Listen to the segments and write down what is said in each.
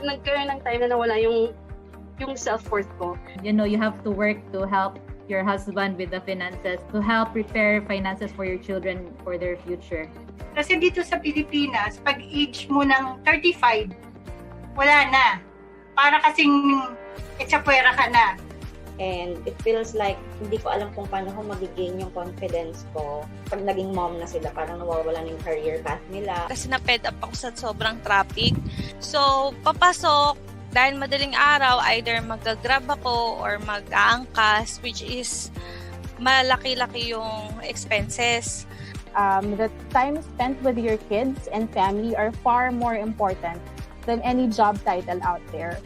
nagkaroon ng time na nawala yung self-worth ko. You know, you have to work to help your husband with the finances, to help prepare finances for your children for their future. Kasi dito sa Pilipinas, pag age mo ng 35, wala na. Para kasing etsapuera ka na. And it feels like hindi ko alam kung paano ko mag-gain yung confidence ko pag naging mom na sila. Parang nawawala na yung career path nila. Kasi na-fed up ako sa sobrang traffic. So, papasok, dahil madaling araw, either mag-grab ako or mag-aangkas, which is malaki-laki yung expenses. The time spent with your kids and family are far more important than any job title out there.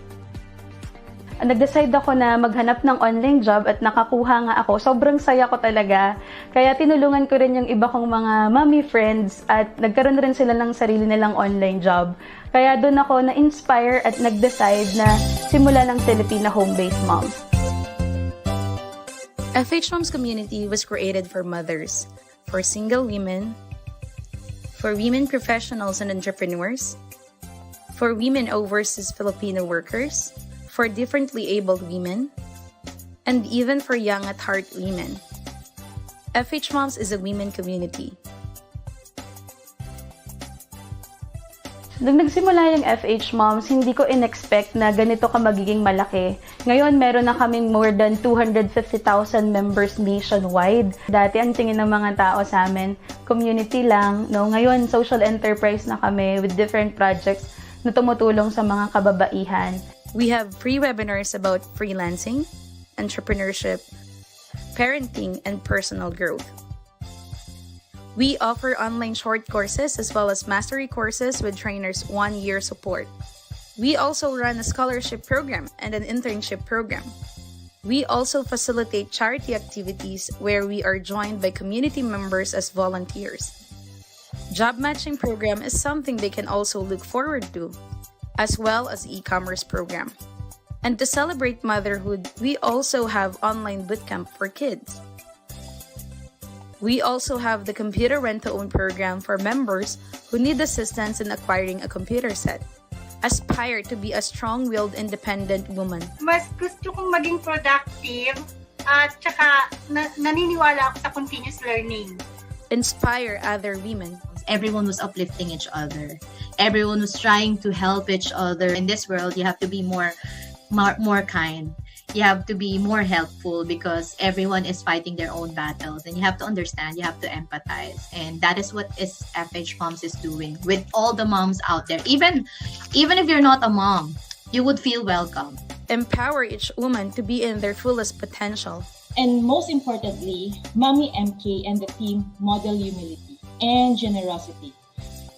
Nag-decide ako na maghanap ng online job at nakakuha nga ako. Sobrang saya ko talaga. Kaya tinulungan ko rin yung iba kong mga mommy friends at nagkaroon rin sila ng sarili nilang online job. Kaya doon ako na-inspire at nag-decide na simula ng Filipina home-based moms. Fhmoms community was created for mothers, for single women, for women professionals and entrepreneurs, for women overseas Filipino workers, for differently abled women, and even for young at heart women. Fhmoms is a women community. Nung nagsimula yung Fhmoms, hindi ko in-expect na ganito ka magiging malaki. Ngayon, meron na kaming more than 250,000 members nationwide. Dati, ang tingin ng mga tao sa amin, community lang. No? Ngayon, social enterprise na kami with different projects na tumutulong sa mga kababaihan. We have free webinars about freelancing, entrepreneurship, parenting, and personal growth. We offer online short courses as well as mastery courses with trainers' 1-year support. We also run a scholarship program and an internship program. We also facilitate charity activities where we are joined by community members as volunteers. Job matching program is something they can also look forward to, as well as e-commerce program. And to celebrate motherhood, we also have online bootcamp for kids. We also have the computer rent-to-own program for members who need assistance in acquiring a computer set. Aspire to be a strong-willed, independent woman. Mas gusto kong maging productive at saka naniniwala ako sa continuous learning. Inspire other women. Everyone was uplifting each other. Everyone was trying to help each other. In this world, you have to be more kind. You have to be more helpful because everyone is fighting their own battles, and you have to understand, you have to empathize, and that is what Fhmoms is doing with all the moms out there. Even if you're not a mom, you would feel welcome. Empower each woman to be in their fullest potential. And most importantly, Mommy MK and the team model humility and generosity.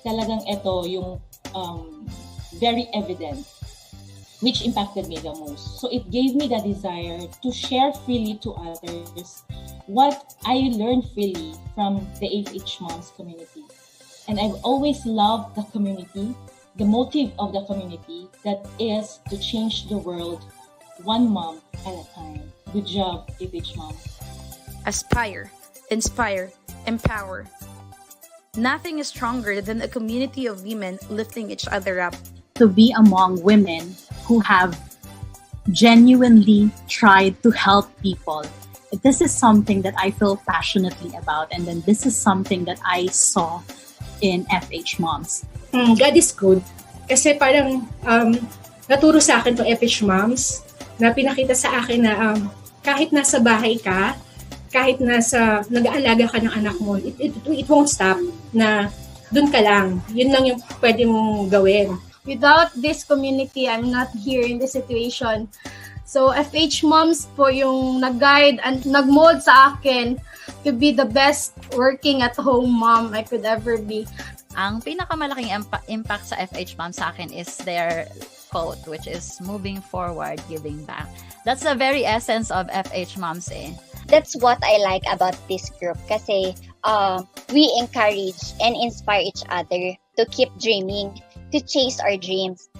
Talagang ito yung very evident, which impacted me the most. So it gave me the desire to share freely to others what I learned freely from the Fhmoms community. And I've always loved the community, the motive of the community, that is to change the world one mom at a time. Good job, Fhmoms. Aspire, inspire, empower. Nothing is stronger than a community of women lifting each other up. To be among women who have genuinely tried to help people. This is something that I feel passionately about, and then this is something that I saw in Fhmoms. God is good. Kasi parang naturo sa akin itong Fhmoms na pinakita sa akin na kahit nasa bahay ka, kahit nag-aalaga ka ng anak mo, it won't stop na dun ka lang. Yun lang yung pwede mong gawin. Without this community, I'm not here in this situation. So, Fhmoms po yung nag-guide and nag-mold sa akin to be the best working at home mom I could ever be. Ang pinakamalaking impact sa Fhmoms sa akin is their quote, which is moving forward, giving back. That's the very essence of Fhmoms eh. That's what I like about this group kasi we encourage and inspire each other to keep dreaming, to chase our dreams.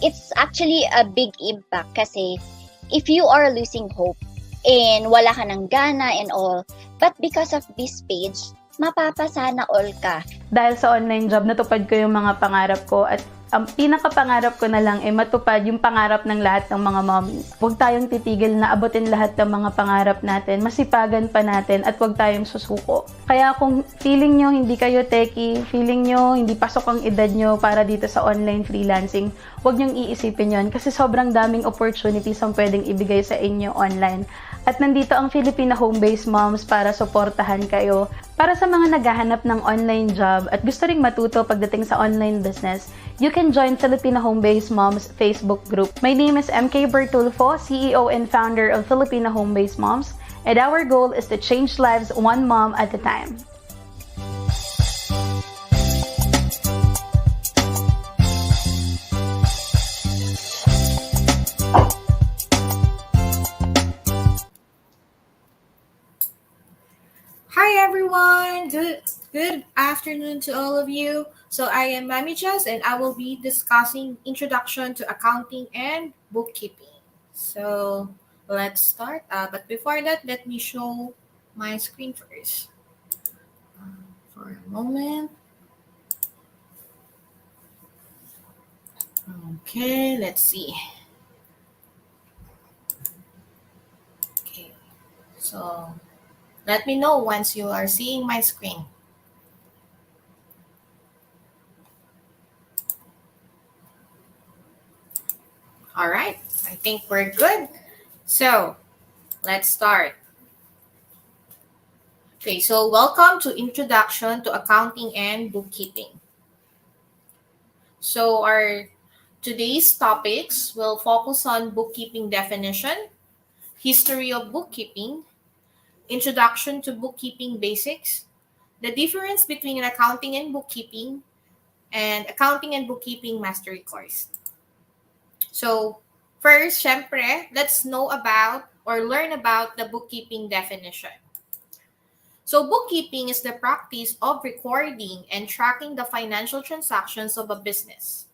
It's actually a big impact kasi if you are losing hope and wala ka ng gana and all, but because of this page, mapapasana all ka. Dahil sa online job, natupad ko yung mga pangarap ko at ang pinakapangarap ko na lang ay matupad yung pangarap ng lahat ng mga moms. Huwag tayong titigil na abutin lahat ng mga pangarap natin, masipagan pa natin at huwag tayong susuko. Kaya kung feeling nyo hindi kayo techie, feeling nyo hindi pasok ang edad nyo para dito sa online freelancing, huwag nyong iisipin yon kasi sobrang daming opportunities ang pwedeng ibigay sa inyo online. At nandito ang Filipina Home-Based Moms para suportahan kayo. Para sa mga naghahanap ng online job at gusto ring matuto pagdating sa online business, you can join Filipina Home-Based Moms Facebook group. My name is MK Bertulfo, CEO and founder of Filipina Home-Based Moms, and our goal is to change lives one mom at a time. Hi everyone! Good afternoon to all of you. So I am Mami Jahz and I will be discussing Introduction to Accounting and Bookkeeping. So let's start. But before that, let me show my screen first. For a moment. Okay, let's see. Okay, so let me know once you are seeing my screen. All right, I think we're good. So let's start. Okay, so welcome to Introduction to Accounting and Bookkeeping. So our today's topics will focus on bookkeeping definition, history of bookkeeping, introduction to bookkeeping basics, the difference between an accounting and bookkeeping, and accounting and bookkeeping mastery course. So first, syempre, let's know about or learn about the bookkeeping definition. So bookkeeping is the practice of recording and tracking the financial transactions of a business.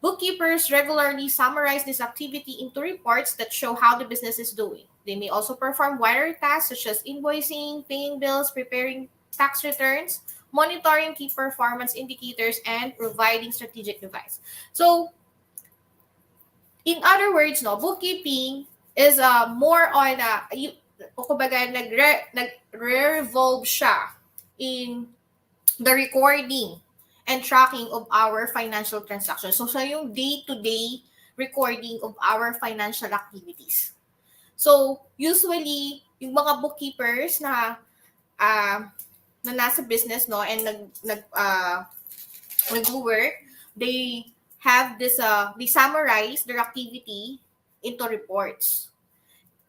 Bookkeepers regularly summarize this activity into reports that show how the business is doing. They may also perform wider tasks such as invoicing, paying bills, preparing tax returns, monitoring key performance indicators, and providing strategic advice. So, in other words, no, bookkeeping is more on nagre-revolve siya in the recording and tracking of our financial transactions. So, siya yung day-to-day recording of our financial activities. So, usually, yung mga bookkeepers na nasa business, no, and nag-work, they have this, they summarize their activity into reports.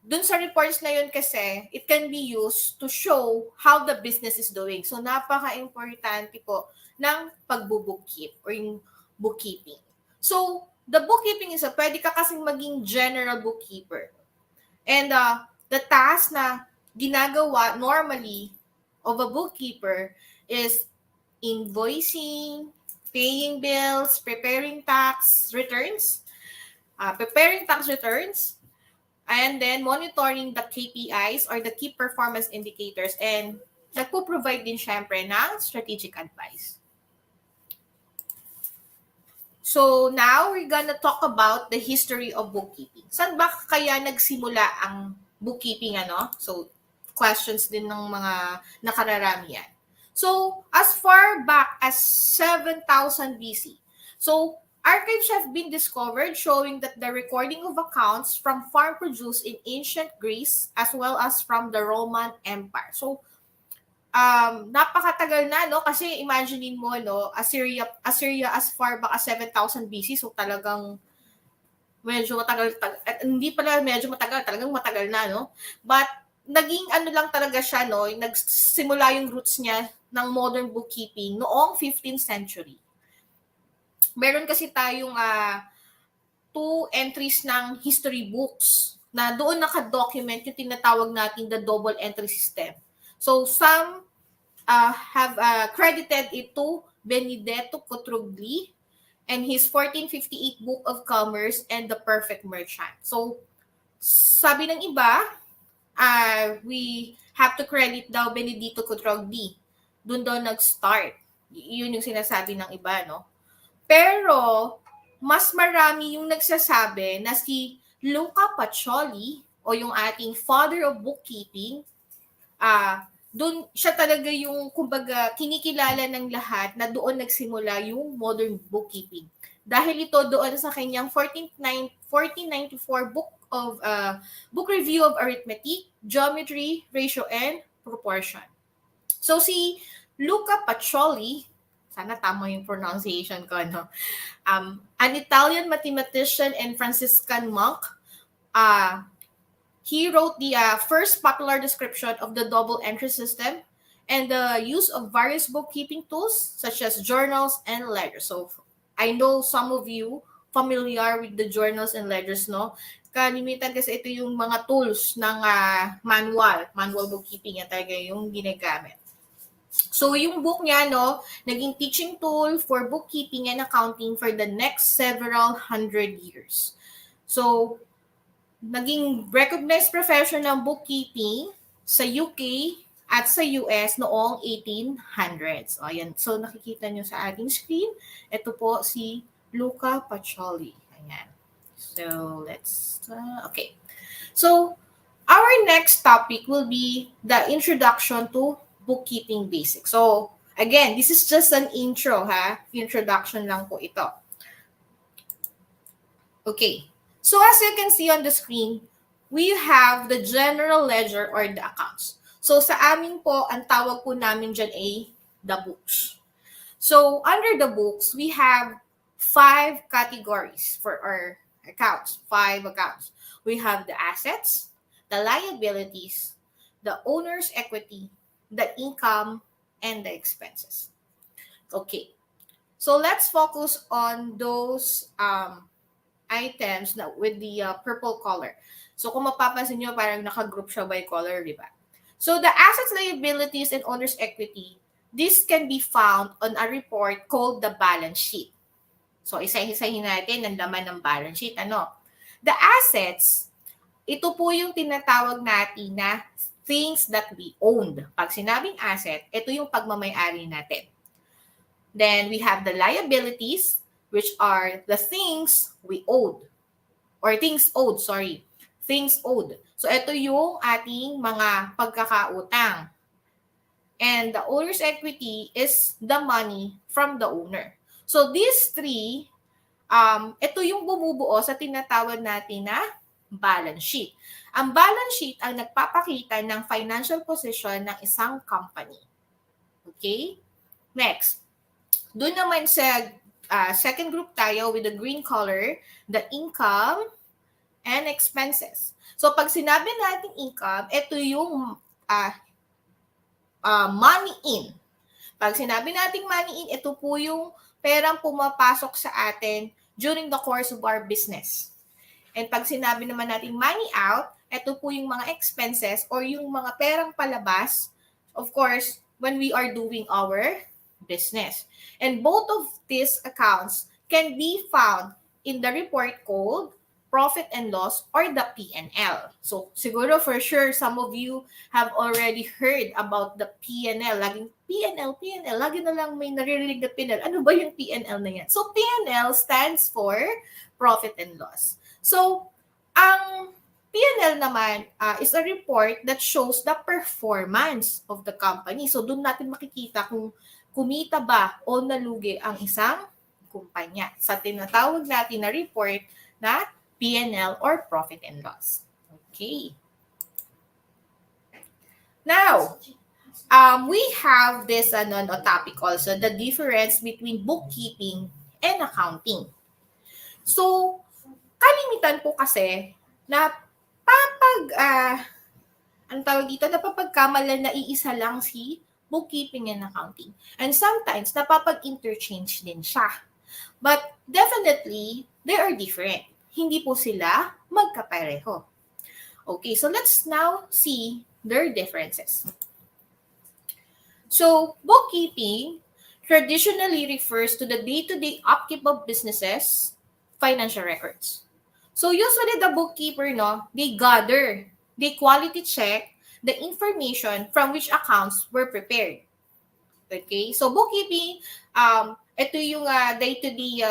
Dun sa reports na yun kasi, it can be used to show how the business is doing. So, napaka-importante po ng pagbubookkeep or yung bookkeeping. So, the bookkeeping is pwede ka kasing maging general bookkeeper. And the task na ginagawa normally of a bookkeeper is invoicing, paying bills, preparing tax returns, and then monitoring the KPIs or the key performance indicators, and nagpo-provide din syempre ng strategic advice. So now we're gonna talk about the history of bookkeeping. Saan ba kaya nagsimula ang bookkeeping, ano? So questions din ng mga nakararami yan. So as far back as 7,000 BC. So archives have been discovered showing that the recording of accounts from farm produce in ancient Greece as well as from the Roman Empire. So napakatagal na, no? Kasi imaginein mo, no, Assyria as far back as 7,000 BC, so talagang medyo matagal, hindi pala medyo matagal, talagang matagal na, no? But naging ano lang talaga siya, no? Nagsimula yung roots niya ng modern bookkeeping noong 15th century. Meron kasi tayong 2 entries ng history books na doon naka-document yung tinatawag natin the double entry system. So some have credited it to Benedetto Cotrugli and his 1458 Book of Commerce and the Perfect Merchant. So sabi ng iba, we have to credit daw Benedetto Cotrugli. Doon daw nag-start. Yun yung sinasabi ng iba, no? Pero, mas marami yung nagsasabi na si Luca Pacioli o yung ating father of bookkeeping, doon siya talaga yung, kumbaga, kinikilala ng lahat na doon nagsimula yung modern bookkeeping. Dahil ito doon sa kanyang 1494 book review of arithmetic, geometry, ratio, and proportion. So si Luca Pacioli, sana tama yung pronunciation ko, no? An Italian mathematician and Franciscan monk, he wrote the first popular description of the double entry system and the use of various bookkeeping tools such as journals and ledgers. So I know some of you familiar with the journals and ledgers, no? Kalimitan kasi ito yung mga tools ng manual bookkeeping, yan talaga yung ginagamit. So yung book niya, no, naging teaching tool for bookkeeping and accounting for the next several hundred years. So naging recognized profession ng bookkeeping sa UK at sa US noong 1800s. O, ayan. So nakikita nyo sa ating screen, ito po si Luca Pacioli. Ayan. So let's, okay. So our next topic will be the introduction to bookkeeping basics. So again, this is just an intro, introduction lang po ito. Okay. So as you can see on the screen, we have the general ledger or the accounts. So sa amin po, ang tawag po namin dyan ay the books. So under the books, we have 5 categories for our accounts, 5 accounts. We have the assets, the liabilities, the owner's equity, the income, and the expenses. Okay. So let's focus on those items na with the purple color. So kung mapapansin nyo, parang naka-group siya by color, di ba? So the assets, liabilities, and owner's equity, this can be found on a report called the balance sheet. So isa-isahin natin ang laman ng balance sheet. The assets, ito po yung tinatawag natin na things that we owned. Pag sinabing asset, ito yung pagmamay-ari natin. Then we have the liabilities, which are the things we owed. Or things owed, sorry. Things owed. So, ito yung ating mga pagkakautang. And the owner's equity is the money from the owner. So, these 3, ito yung bumubuo sa tinatawag natin na balance sheet. Ang balance sheet ang nagpapakita ng financial position ng isang company. Okay? Next. Doon naman sa second group tayo with the green color, the income and expenses. So, pag sinabi natin income, ito yung money in. Pag sinabi natin money in, ito po yung perang pumapasok sa atin during the course of our business. And pag sinabi naman natin money out, ito po yung mga expenses or yung mga perang palabas, of course, when we are doing our business. And both of these accounts can be found in the report called profit and loss or the P&L. So, siguro for sure, some of you have already heard about the P&L. Laging P&L. Lagi na lang may naririnig na P&L. Ano ba yung P&L na yan? So, P&L stands for profit and loss. So, ang P&L naman is a report that shows the performance of the company. So, doon natin makikita kung kumita ba o nalugi ang isang kumpanya. Sa tinatawag natin na report na P&L or profit and loss. Okay. Now, we have this topic also, the difference between bookkeeping and accounting. So, kalimitan po kasi na napapagkamalan na iisa lang si bookkeeping and accounting. And sometimes, napapag-interchange din siya. But definitely, they are different. Hindi po sila magkapareho. Okay, so let's now see their differences. So, bookkeeping traditionally refers to the day-to-day upkeep of businesses' financial records. So, usually the bookkeeper, they gather, they quality check the information from which accounts were prepared. Okay, so bookkeeping, ito yung day-to-day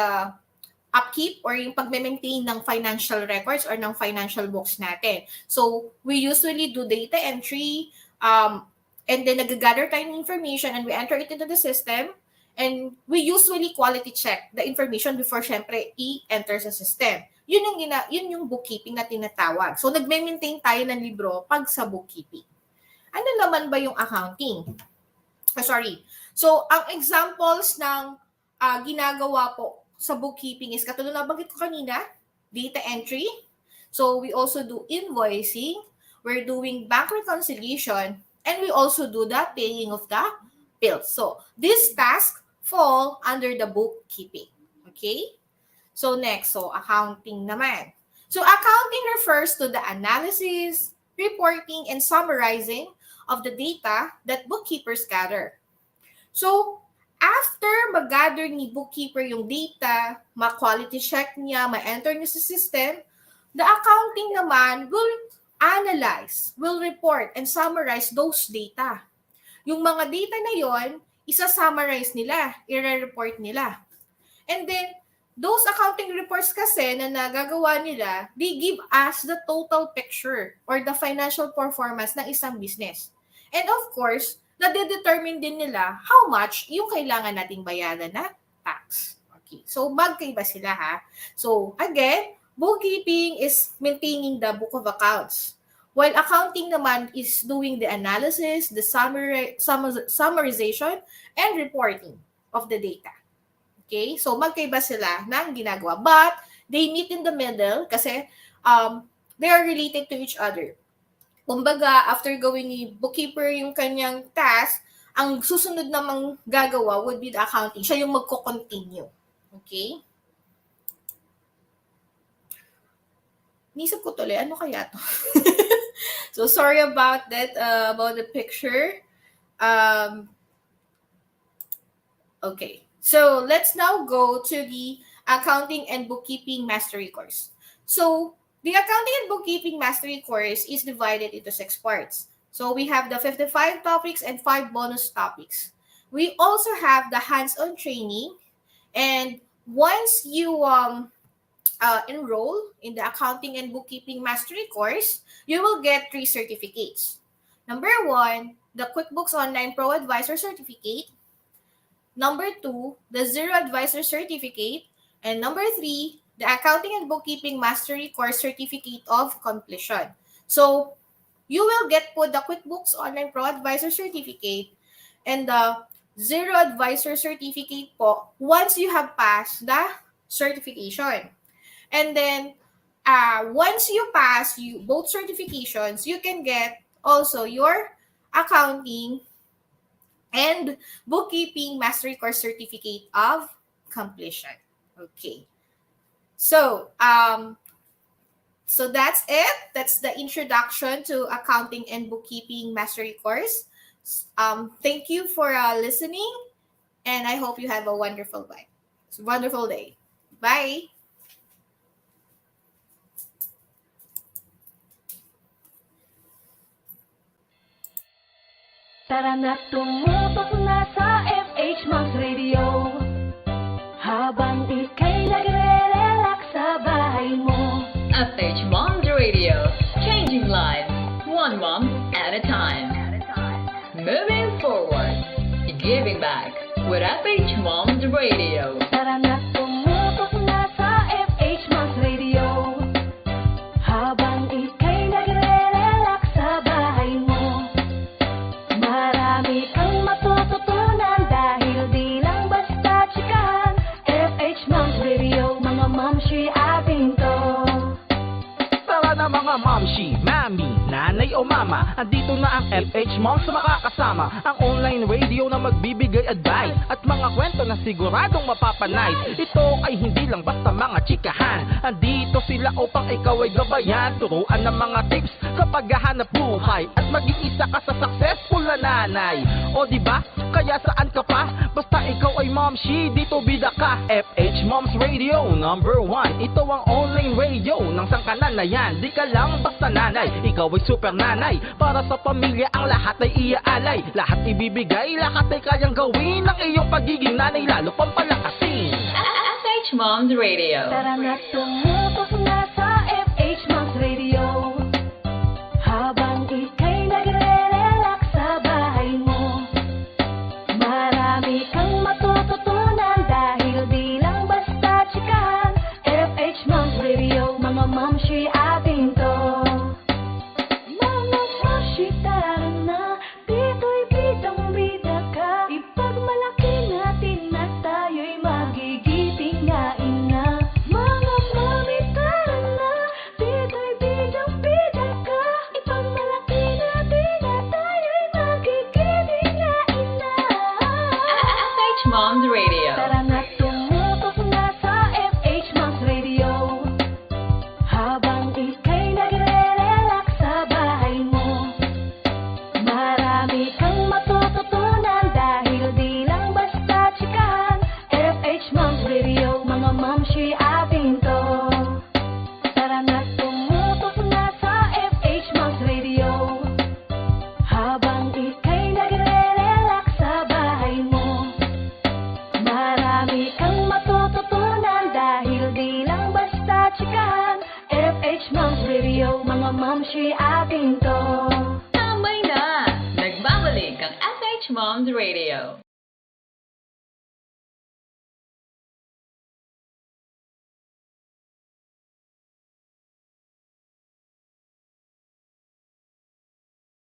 upkeep or yung pag-maintain ng financial records or ng financial books natin. So, we usually do data entry, and then nag-gather tayo ng information and we enter it into the system, and we usually quality check the information before syempre i-enter sa system. Yun yung bookkeeping na tinatawag. So, nag-maintain tayo ng libro pag sa bookkeeping. Ano naman ba yung accounting? So, ang examples ng ginagawa po sa bookkeeping is, katulad na banggit ko kanina, data entry. So, we also do invoicing. We're doing bank reconciliation. And we also do the paying of the bills. So, these tasks fall under the bookkeeping. Okay? So, next. So, accounting naman. So, accounting refers to the analysis, reporting, and summarizing of the data that bookkeepers gather. So, after mag-gather ni bookkeeper yung data, ma-quality check niya, ma-enter niya sa system, the accounting naman will analyze, will report, and summarize those data. Yung mga data na yon, isa-summarize nila, i-report nila. And then, those accounting reports kasi na nagagawa nila, they give us the total picture or the financial performance ng isang business. And of course, nade-determine din nila how much yung kailangan nating bayaran na tax. Okay. So, magkaiba sila ha. So, again, bookkeeping is maintaining the book of accounts. While accounting naman is doing the analysis, the summarization, and reporting of the data. Okay? So, magkaiba sila ng ginagawa. But, they meet in the middle kasi they are related to each other. Kumbaga, after gawin ni bookkeeper yung kanyang task, ang susunod namang gagawa would be the accounting. Siya yung magko-continue. Okay? Nisip ko tuloy, ano kaya to? So, sorry about that, about the picture. Okay. So, let's now go to the Accounting and Bookkeeping Mastery course. So, the Accounting and Bookkeeping Mastery course is divided into 6 parts. So, we have the 55 topics and 5 bonus topics. We also have the hands-on training. And once you enroll in the Accounting and Bookkeeping Mastery course, you will get 3 certificates. Number 1, the Quickbooks Online Proadvisor certificate. Number 2, the Xero Advisor certificate. And number 3, the Accounting and Bookkeeping Mastery course certificate of completion. So, you will get po the Quickbooks Online Proadvisor certificate and the Xero Advisor certificate po once you have passed the certification. And then, once you pass both certifications, you can get also your Accounting and Bookkeeping Mastery course certificate of completion. Okay. So, so that's it. That's the introduction to Accounting and Bookkeeping Mastery course. Thank you for listening, and I hope you have a wonderful day. Bye. Tara na tumutok na sa Fhmoms Radio. Habang ika'y nagre-relax sa bahay mo. Fhmoms Radio, changing lives, one mom at a time. Moving forward, giving back with Fhmoms Radio. Tara na tumutok na sa Fhmoms Radio. Habang ika'y nagre-relax sa bahay mo. Marami kang matututunan dahil di lang basta chikahan. Fhmoms Radio, mga mamshi ating to. Tara na mga mamshi, mami, nanay o mama, andito na ang Fhmoms makakasama. Ang online radio na magbibigay advice at mga kwento na siguradong mapapanay. Ito ay hindi lang basta mga chikahan. Andito sila upang ikaw ay gabayan. Turuan ng mga tips sa paghahanap buhay at maging isa ka sa successful na nanay. O diba, kaya saan ka pa? Basta ikaw ay Momshi, dito bida ka. Fhmoms Radio #1. Ito ang online radio ng sangkanan na yan. Di ka lang basta nanay, ikaw ay super nanay. Para sa pamilya ang lahat ay iaalay. Lahat ibibigay, lahat ay kayang gawin. Ang iyong pagiging nanay lalo pang palakasin. Fhmoms Radio. Tara na tumutok na sa Fhmoms Radio. Habang ika'y nagre-relax sa bahay mo, marami kang matututunan dahil di lang basta chikahan. Fhmoms Radio, mga mamshi atin to. Mga mamshi, tara na, dito'y bidang-bida ka. Ipagmalaki natin na tayo'y magigiting na ina. Mga mami, tara na, dito'y bidang-bida ka. Ipagmalaki natin na tayo'y magigiting na ina. Fhmoms Radio. Tara na tumutok na sa Fhmoms Radio. Habang ika'y nagre-relax sa bahay mo, marami kang matututunan dahil di lang basta chikahan. Fhmoms Radio, mga mamshi atin to. Tara na tumutok na sa Fhmoms Radio. Habang ika'y nagre-relax sa bahay mo, marami kang matututunan dahil di lang basta chikahan. Fhmoms Radio, mga mamshi atin to. Tambay na! Nagbabalik ang Fhmoms Radio.